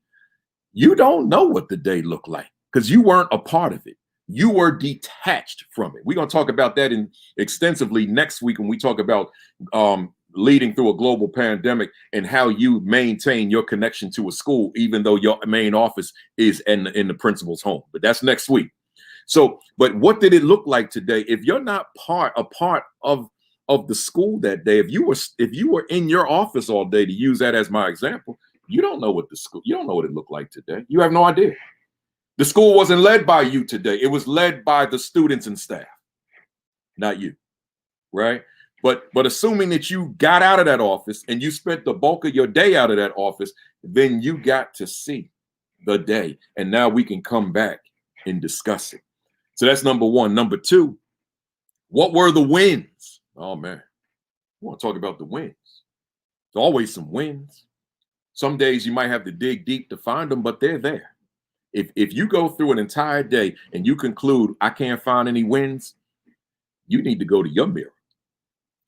you don't know what the day looked like because you weren't a part of it. You were detached from it. We're going to talk about that extensively next week when we talk about leading through a global pandemic and how you maintain your connection to a school, even though your main office is in the principal's home. But that's next week. So, but what did it look like today? If you're not a part of the school that day, if you were in your office all day, to use that as my example, you don't know what it looked like today. You have no idea. The school wasn't led by you today. It was led by the students and staff, not you, right? But assuming that you got out of that office and you spent the bulk of your day out of that office, then you got to see the day. And now we can come back and discuss it. So that's number one. Number two, what were the wins? Oh, man, we want to talk about the wins. There's always some wins. Some days you might have to dig deep to find them, but they're there. If you go through an entire day and you conclude, I can't find any wins, you need to go to your mirror.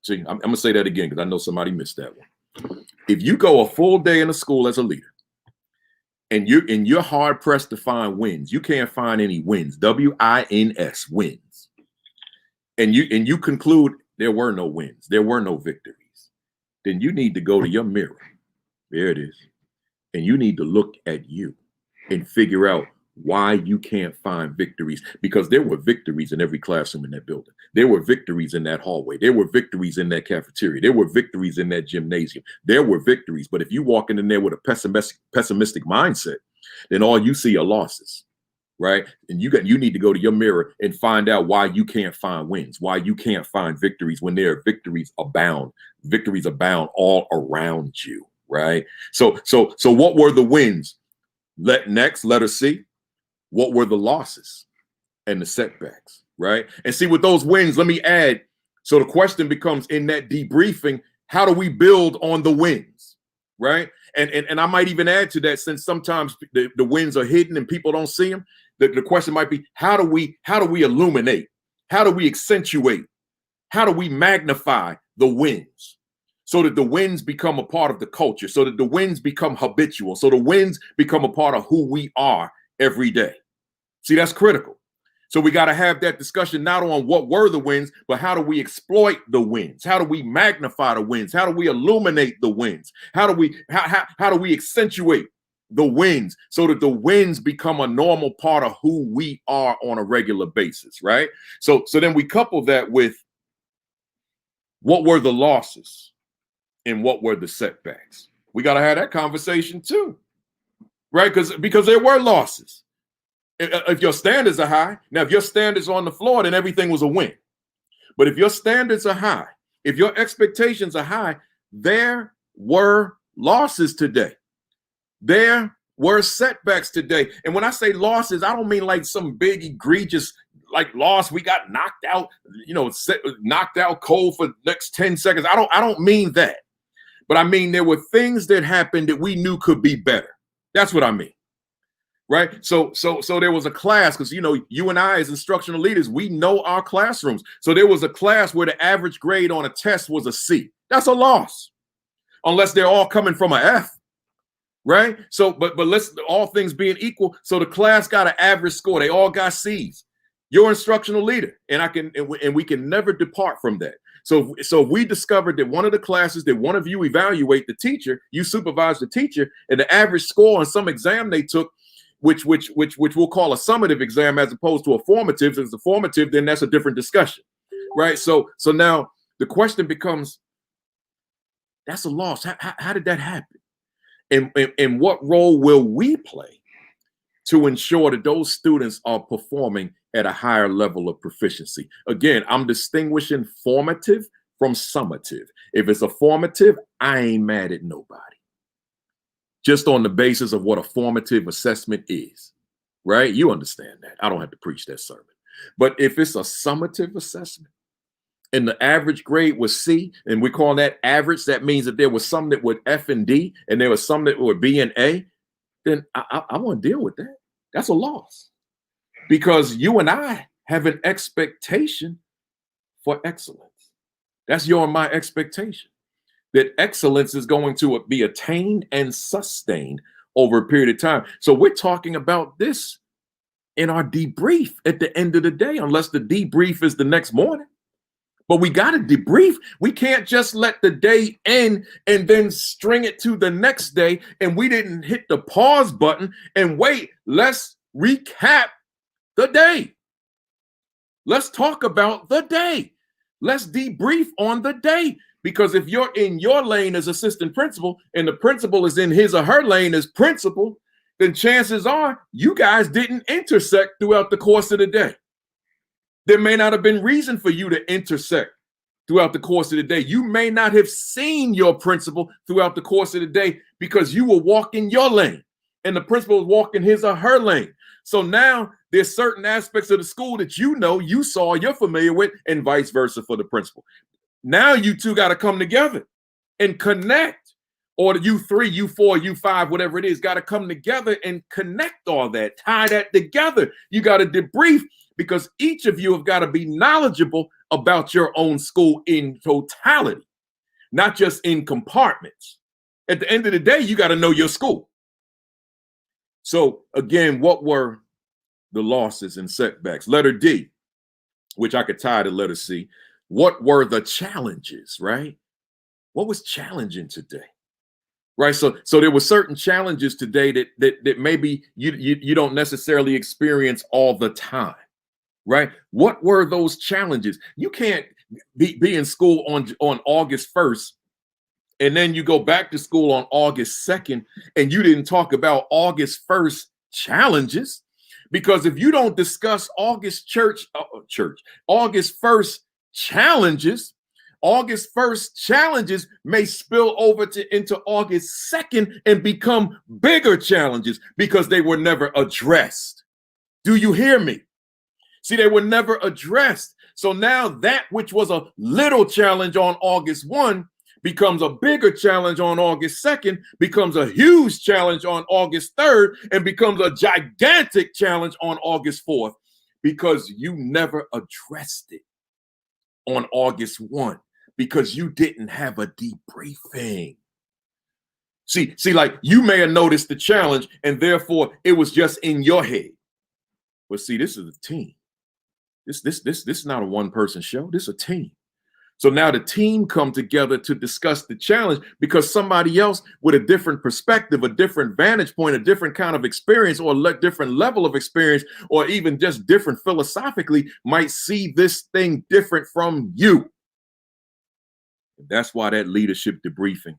See, I'm going to say that again because I know somebody missed that one. If you go a full day in a school as a leader and you're hard pressed to find wins, you can't find any wins, W-I-N-S, wins. And you conclude there were no wins, there were no victories, then you need to go to your mirror. There it is. And you need to look at you and figure out why you can't find victories, because there were victories in every classroom in that building. There were victories in that hallway. There were victories in that cafeteria. There were victories in that gymnasium. There were victories. But if you walk in there with a pessimistic mindset, then all you see are losses, right? And you need to go to your mirror and find out why you can't find wins, why you can't find victories when there are victories abound all around you, right? So what were the wins? Next, letter C. What were the losses and the setbacks, right? And see, with those wins, let me add. So the question becomes, in that debriefing, how do we build on the wins, right? And I might even add to that, since sometimes the wins are hidden and people don't see them. The question might be, how do we illuminate? How do we accentuate? How do we magnify the wins so that the wins become a part of the culture, so that the wins become habitual, so the wins become a part of who we are every day? See, that's critical. So we got to have that discussion, not on what were the wins, but how do we exploit the wins? How do we magnify the wins? How do we illuminate the wins? How do we accentuate the wins so that the wins become a normal part of who we are on a regular basis, right? So then we couple that with what were the losses and what were the setbacks. We got to have that conversation too, right? Because there were losses. If your standards are high, now if your standards are on the floor, then everything was a win. But if your standards are high, if your expectations are high, there were losses today. There were setbacks today. And when I say losses, I don't mean like some big egregious like loss. We got knocked out, knocked out cold for the next 10 seconds. I don't mean that. But I mean there were things that happened that we knew could be better. That's what I mean. Right. So there was a class, because, you and I as instructional leaders, we know our classrooms. So there was a class where the average grade on a test was a C. That's a loss, unless they're all coming from an F. Right. So but let's, all things being equal. So the class got an average score. They all got C's. You're instructional leader, and we can never depart from that. So if we discovered that one of the classes that one of you evaluate the teacher, you supervise the teacher, and the average score on some exam they took, which we'll call a summative exam as opposed to a formative. If it's a formative, then that's a different discussion, right? So now the question becomes, that's a loss. How did that happen? And what role will we play to ensure that those students are performing at a higher level of proficiency? Again, I'm distinguishing formative from summative. If it's a formative, I ain't mad at nobody, just on the basis of what a formative assessment is, right? You understand that. I don't have to preach that sermon. But if it's a summative assessment and the average grade was C, and we call that average, that means that there was some that were F and D, and there was some that were B and A, then I want to deal with that. That's a loss, because you and I have an expectation for excellence. That's your and my expectation, that excellence is going to be attained and sustained over a period of time. So we're talking about this in our debrief at the end of the day, unless the debrief is the next morning. But we got to debrief. We can't just let the day end and then string it to the next day, and we didn't hit the pause button and wait. Let's recap the day. Let's talk about the day. Let's debrief on the day. Because if you're in your lane as assistant principal and the principal is in his or her lane as principal, then chances are you guys didn't intersect throughout the course of the day. There may not have been reason for you to intersect throughout the course of the day. You may not have seen your principal throughout the course of the day because you were walking your lane and the principal was walking his or her lane. So now there's certain aspects of the school that you know, you saw, you're familiar with, and vice versa for the principal. Now you two got to come together and connect, or you three, you four, you five, whatever it is, got to come together and connect all that, tie that together. You got to debrief because each of you have got to be knowledgeable about your own school in totality, not just in compartments. At the end of the day, you got to know your school. So again, what were the losses and setbacks? Letter D, which I could tie to letter C. What were the challenges, right? What was challenging today? Right. So there were certain challenges today that maybe you don't necessarily experience all the time. Right. What were those challenges? You can't be in school on August 1st and then you go back to school on August 2nd and you didn't talk about August 1st challenges, because if you don't discuss August 1st challenges, August 1st challenges may spill over into August 2nd and become bigger challenges because they were never addressed. Do you hear me? See, they were never addressed. So now that which was a little challenge on August 1 becomes a bigger challenge on August 2nd, becomes a huge challenge on August 3rd, and becomes a gigantic challenge on August 4th because you never addressed it on August 1 because you didn't have a debriefing. See, like you may have noticed the challenge and therefore it was just in your head. But see, this is a team. This is not a one-person show. This is a team. So now the team come together to discuss the challenge because somebody else with a different perspective, a different vantage point, a different kind of experience, or a different level of experience, or even just different philosophically might see this thing different from you. That's why that leadership debriefing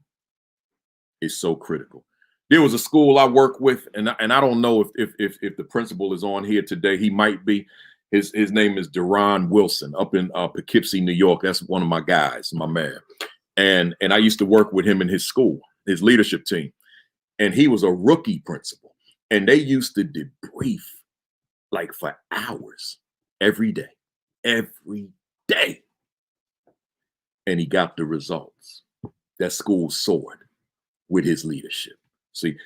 is so critical. There was a school I work with, and I don't know if the principal is on here today. He might be. His name is Deron Wilson up in Poughkeepsie, New York. That's one of my guys, my man. And I used to work with him in his school, his leadership team. And he was a rookie principal. And they used to debrief like for hours every day. And he got the results. That school soared with his leadership. See,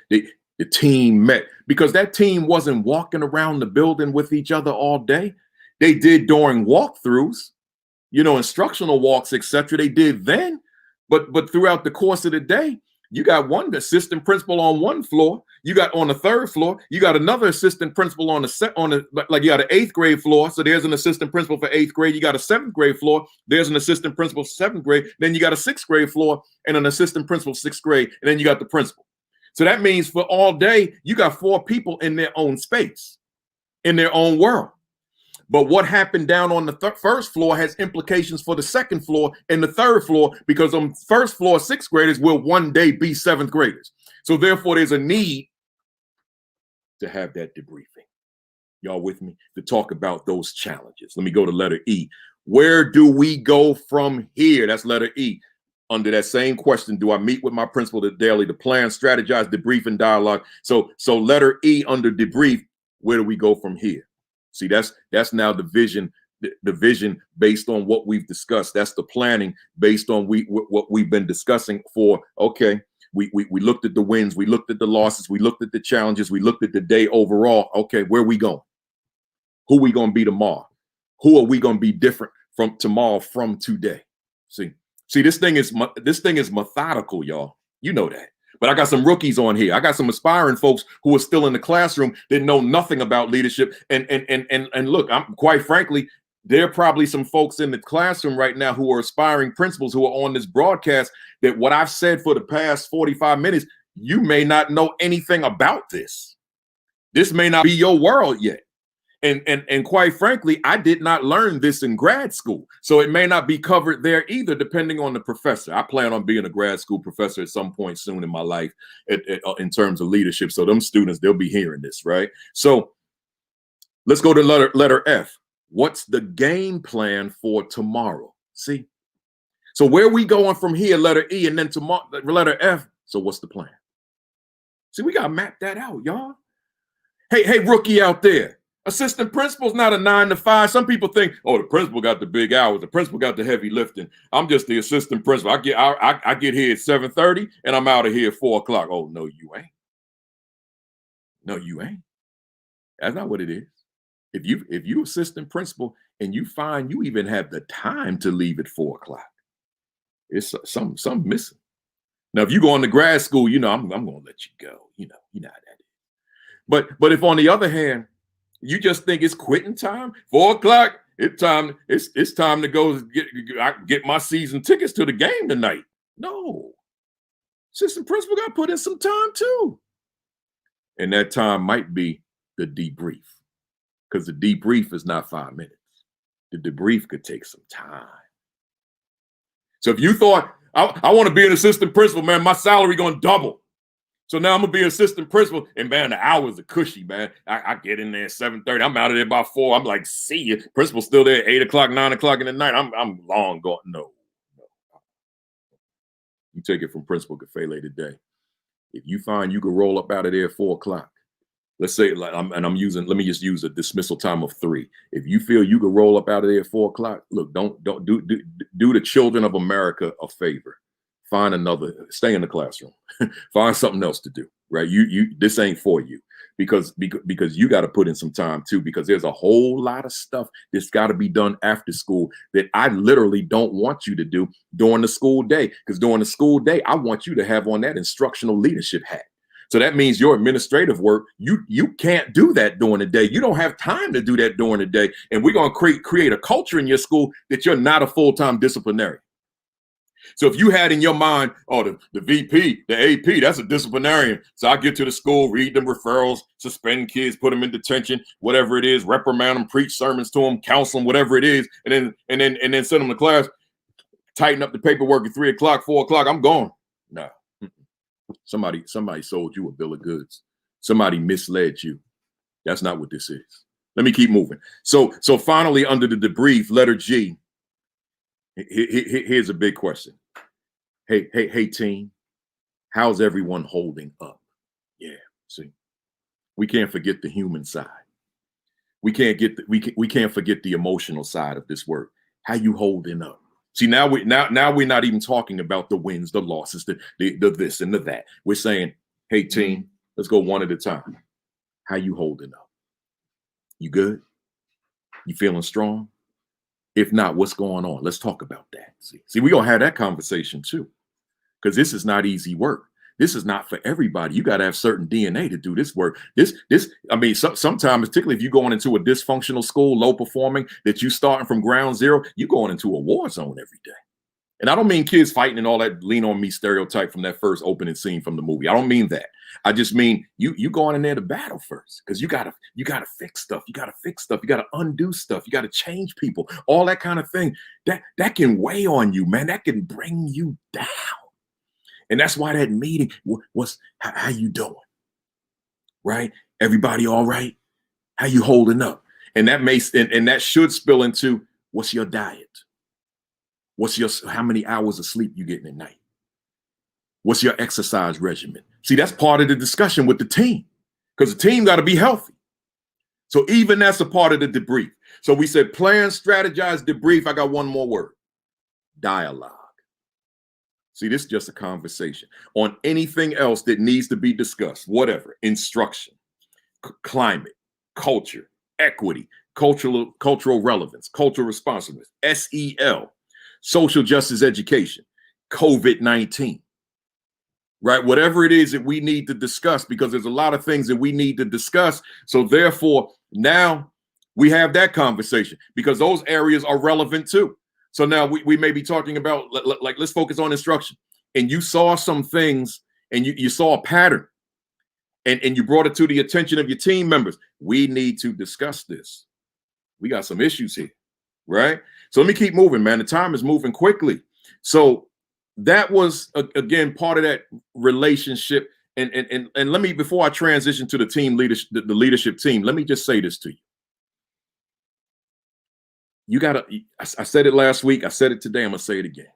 the team met because that team wasn't walking around the building with each other all day. They did during walkthroughs, instructional walks, etc. They did then, but throughout the course of the day, you got one assistant principal on one floor. You got on the third floor, you got another assistant principal on like you got an 8th grade floor. So there's an assistant principal for 8th grade. You got a 7th grade floor. There's an assistant principal for 7th grade. Then you got a 6th grade floor and an assistant principal 6th grade. And then you got the principal. So that means for all day, you got 4 people in their own space, in their own world. But what happened down on the first floor has implications for the second floor and the third floor, because on first floor 6th graders will one day be 7th graders. So therefore, there's a need to have that debriefing. Y'all with me? To talk about those challenges. Let me go to letter E. Where do we go from here? That's letter E. Under that same question, do I meet with my principal daily to plan, strategize, debrief, and dialogue? So letter E under debrief, where do we go from here? See, that's now the vision based on what we've discussed. That's the planning based on what we've been discussing for, okay, we looked at the wins, we looked at the losses, we looked at the challenges, we looked at the day overall. Okay, where are we going? Who are we going to be tomorrow? Who are we going to be different from tomorrow from today? See, this thing is methodical, y'all. You know that. But I got some rookies on here. I got some aspiring folks who are still in the classroom that know nothing about leadership. And look, I'm quite frankly, there are probably some folks in the classroom right now who are aspiring principals who are on this broadcast that what I've said for the past 45 minutes, you may not know anything about this. This may not be your world yet. And quite frankly, I did not learn this in grad school. So it may not be covered there either, depending on the professor. I plan on being a grad school professor at some point soon in my life in terms of leadership. So them students, they'll be hearing this, right? So let's go to letter F. What's the game plan for tomorrow? See? So where we going from here, letter E, and then tomorrow, letter F. So what's the plan? See, we got to map that out, y'all. Hey, rookie out there. Assistant principal's not a 9 to 5. Some people think, oh, the principal got the big hours. The principal got the heavy lifting. I'm just the assistant principal. I get here at 7:30 and I'm out of here at 4 o'clock. Oh, no, you ain't. No, you ain't. That's not what it is. If you assistant principal and you find you even have the time to leave at 4 o'clock, it's something missing. Now, if you go into grad school, I'm going to let you go. You know how that is. But if on the other hand, you just think it's quitting time, 4 o'clock, it's time to go get my season tickets to the game tonight. No. Assistant principal got to put in some time too. And that time might be the debrief, because the debrief is not 5 minutes. The debrief could take some time. So if you thought, I want to be an assistant principal, man, my salary going to double. So now I'm going to be an assistant principal, and man, the hours are cushy, man. I get in there at 7:30. I'm out of there by 4. I'm like, see you. Principal's still there at 8 o'clock, 9 o'clock in the night. I'm long gone. No. You take it from Principal Kafele today. If you find you can roll up out of there at 4 o'clock, let's say, let me just use a dismissal time of 3. If you feel you can roll up out of there at 4 o'clock, look, don't do the children of America a favor. Stay in the classroom, find something else to do, right? This ain't for you, because you got to put in some time too, because there's a whole lot of stuff that's got to be done after school that I literally don't want you to do during the school day, because during the school day, I want you to have on that instructional leadership hat. So that means your administrative work, you can't do that during the day. You don't have time to do that during the day. And we're going to create a culture in your school that you're not a full-time disciplinarian. So if you had in your mind, oh, the VP, the AP, that's a disciplinarian. So I get to the school, read them referrals, suspend kids, put them in detention, whatever it is, reprimand them, preach sermons to them, counsel them, whatever it is, and then send them to class, tighten up the paperwork at 3 o'clock, 4 o'clock, I'm gone. No. Somebody sold you a bill of goods. Somebody misled you. That's not what this is. Let me keep moving. So finally, under the debrief, letter G, here's a big question. Hey, team, how's everyone holding up? Yeah, see, we can't forget the human side. We can't forget the emotional side of this work. How you holding up? See, now we're not even talking about the wins, the losses, the this and the that. We're saying, hey, team, let's go one at a time. How you holding up? You good? You feeling strong? If not, what's going on? Let's talk about that. See, we're going to have that conversation too, because this is not easy work. This is not for everybody. You got to have certain DNA to do this work. Sometimes, particularly if you're going into a dysfunctional school, low performing, that you starting from ground zero, you're going into a war zone every day. And I don't mean kids fighting and all that lean on me stereotype from that first opening scene from the movie. I don't mean that. I just mean you going in there to battle first, because you gotta fix stuff. You gotta fix stuff. You gotta undo stuff. You gotta change people. All that kind of thing. That can weigh on you, man. That can bring you down. And that's why that meeting was, how you doing? Right? Everybody all right? How you holding up? And that should spill into, what's your diet? How many hours of sleep you getting at night? What's your exercise regimen? See, that's part of the discussion with the team, because the team got to be healthy. So even that's a part of the debrief. So we said plan, strategize, debrief. I got one more word: dialogue. See, this is just a conversation on anything else that needs to be discussed, whatever: instruction, climate, culture, equity, cultural relevance, cultural responsiveness, SEL, social justice education, COVID-19, right? Whatever it is that we need to discuss, because there's a lot of things that we need to discuss. So therefore, now we have that conversation, because those areas are relevant too. So now we may be talking about, like, let's focus on instruction. And you saw some things, and you saw a pattern. and you brought it to the attention of your team members. We need to discuss this. We got some issues here, right? So let me keep moving, man. The time is moving quickly. So that was, again, part of that relationship. And let me, before I transition to the team leadership, the leadership team, let me just say this to you. You gotta, I said it last week, I said it today, I'm gonna say it again.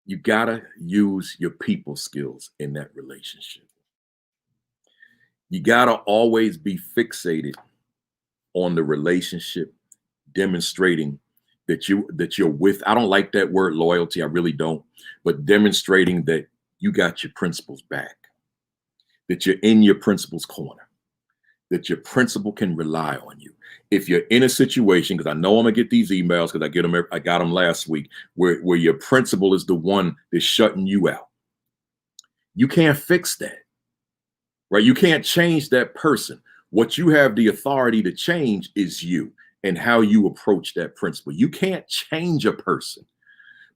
You gotta use your people skills in that relationship. You gotta always be fixated on the relationship, demonstrating that you're with, I don't like that word loyalty, I really don't, but demonstrating that you got your principals back, that you're in your principal's corner, that your principal can rely on you. If you're in a situation, because I know I'm gonna get these emails because I got them last week, where your principal is the one that's shutting you out. You can't fix that, right? You can't change that person. What you have the authority to change is you and how you approach that principle. You can't change a person,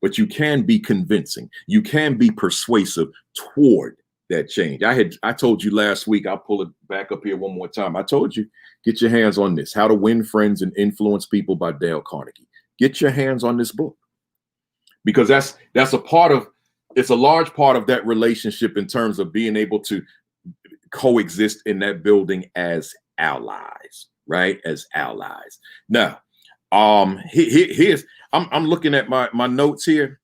but you can be convincing. You can be persuasive toward that change. I told you last week, I'll pull it back up here one more time. I told you, get your hands on this, How to Win Friends and Influence People by Dale Carnegie. Get your hands on this book, because that's a part of, it's a large part of that relationship in terms of being able to coexist in that building as allies, right? As allies. Now, here's, I'm looking at my notes here,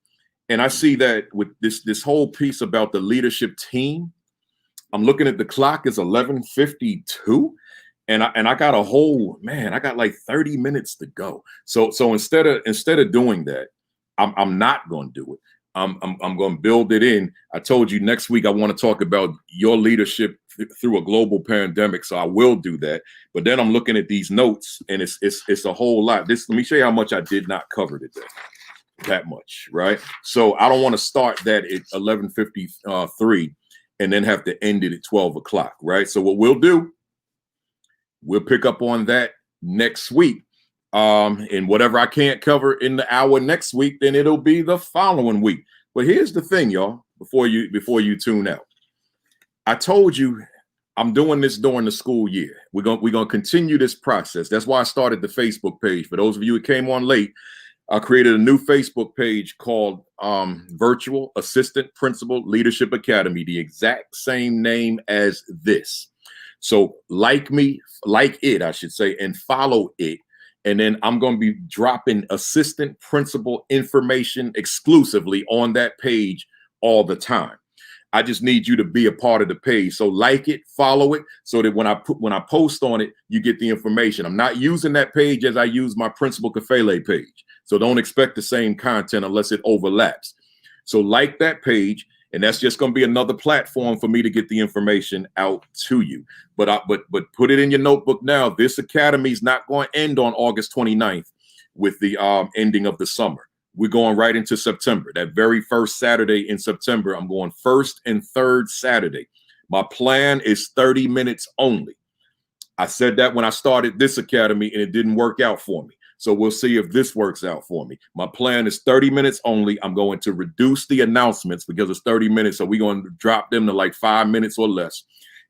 and I see that with this whole piece about the leadership team, I'm looking at the clock, it's 11:52, and I got a whole, man, I got like 30 minutes to go. So instead of doing that, I'm not going to do it. I'm going to build it in. I told you next week I want to talk about your leadership through a global pandemic, so I will do that. But then I'm looking at these notes, and it's a whole lot. Let me show you how much I did not cover today. That much, right? So I don't want to start that at 11:53 and then have to end it at 12 o'clock, right? So what we'll do, we'll pick up on that next week. And whatever I can't cover in the hour next week, then it'll be the following week. But here's the thing, y'all, before you tune out. I told you I'm doing this during the school year. We're gonna continue this process. That's why I started the Facebook page. For those of you who came on late, I created a new Facebook page called Virtual Assistant Principal Leadership Academy, the exact same name as this. So like it, I should say, and follow it. And then I'm going to be dropping assistant principal information exclusively on that page all the time. I just need you to be a part of the page. So like it, follow it, so that when I post on it, you get the information. I'm not using that page as I use my Principal Kafele page. So don't expect the same content unless it overlaps. So like that page, and that's just going to be another platform for me to get the information out to you. But put it in your notebook now. This academy is not going to end on August 29th with the ending of the summer. We're going right into September. That very first Saturday in September, I'm going first and third Saturday. My plan is 30 minutes only. I said that when I started this academy, and it didn't work out for me. So we'll see if this works out for me. My plan is 30 minutes only. I'm going to reduce the announcements because it's 30 minutes. So we're going to drop them to like 5 minutes or less.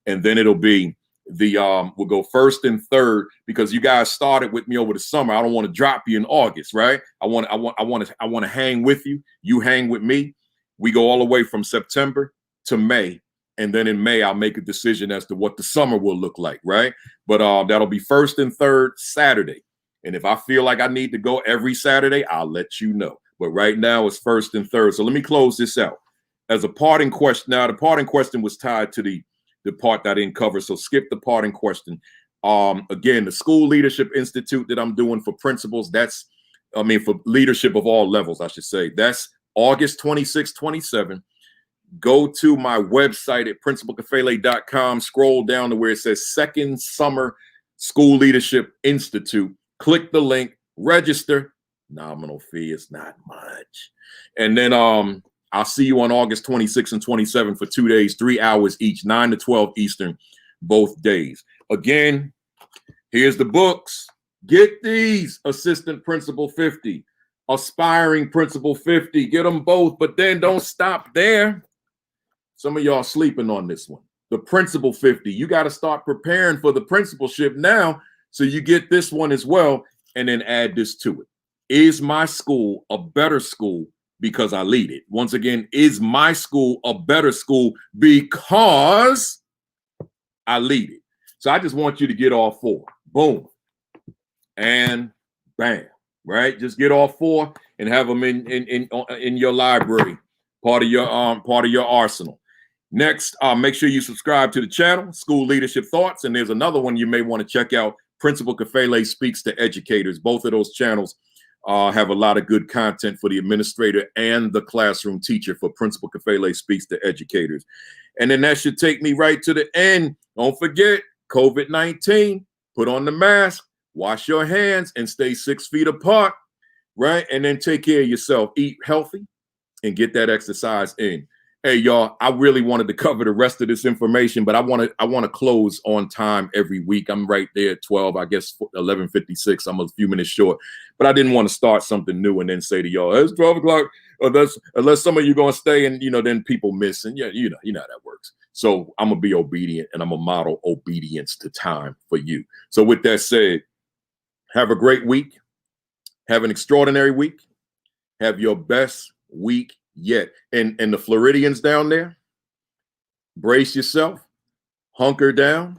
And then it'll be we'll go first and third, because you guys started with me over the summer. I don't want to drop you in August, right? I want to hang with you. You hang with me. We go all the way from September to May. And then in May, I'll make a decision as to what the summer will look like, right? But that'll be first and third Saturday. And if I feel like I need to go every Saturday, I'll let you know. But right now it's first and third. So let me close this out. As a parting question, now the parting question was tied to the part that I didn't cover. So skip the parting question. Again, the School Leadership Institute that I'm doing for principals, for leadership of all levels, I should say. That's August 26, 27. Go to my website at principalkafele.com. Scroll down to where it says Second Summer School Leadership Institute. Click the link, register. Nominal fee is not much. And then I'll see you on August 26 and 27 for 2 days, 3 hours each, 9 to 12 Eastern, both days. Again, here's the books. Get these. Assistant Principal 50, Aspiring Principal 50. Get them both, but then don't stop there. Some of y'all sleeping on this one. the principal 50. You got to start preparing for the principalship now, so you get this one as well, and then add this to it. Is my school a better school because I lead it? Once again, is my school a better school because I lead it? So I just want you to get all four. Boom. And bam. Right? Just get all four and have them in your library, part of your arsenal. Next, make sure you subscribe to the channel, School Leadership Thoughts, and there's another one you may want to check out, Principal Kafele Speaks to Educators. Both of those channels have a lot of good content for the administrator and the classroom teacher for Principal Kafele Speaks to Educators. And then that should take me right to the end. Don't forget, COVID-19, put on the mask, wash your hands, and stay 6 feet apart, right? And then take care of yourself. Eat healthy and get that exercise in. Hey, y'all, I really wanted to cover the rest of this information, but I want to close on time every week. I'm right there at 12, I guess 11:56. I'm a few minutes short, but I didn't want to start something new and then say to y'all, it's 12 o'clock, unless some of you going to stay and, then people miss. And yeah, you know how that works. So I'm going to be obedient, and I'm going to model obedience to time for you. So with that said, have a great week. Have an extraordinary week. Have your best week yet. And the Floridians down there, brace yourself, hunker down.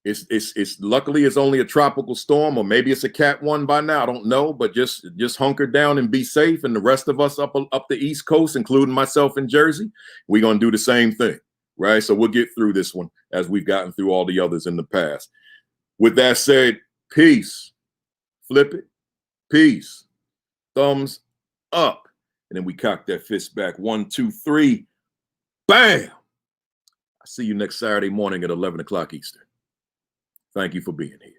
It's luckily it's only a tropical storm, or maybe it's a Cat 1 by now. I don't know, but just hunker down and be safe. And the rest of us up the East Coast, including myself in Jersey, we're gonna do the same thing, right? So we'll get through this one as we've gotten through all the others in the past. With that said, peace. Flip it. Peace. Thumbs up. And then we cock that fist back. 1, 2, 3. Bam. I see you next Saturday morning at 11 o'clock Eastern. Thank you for being here.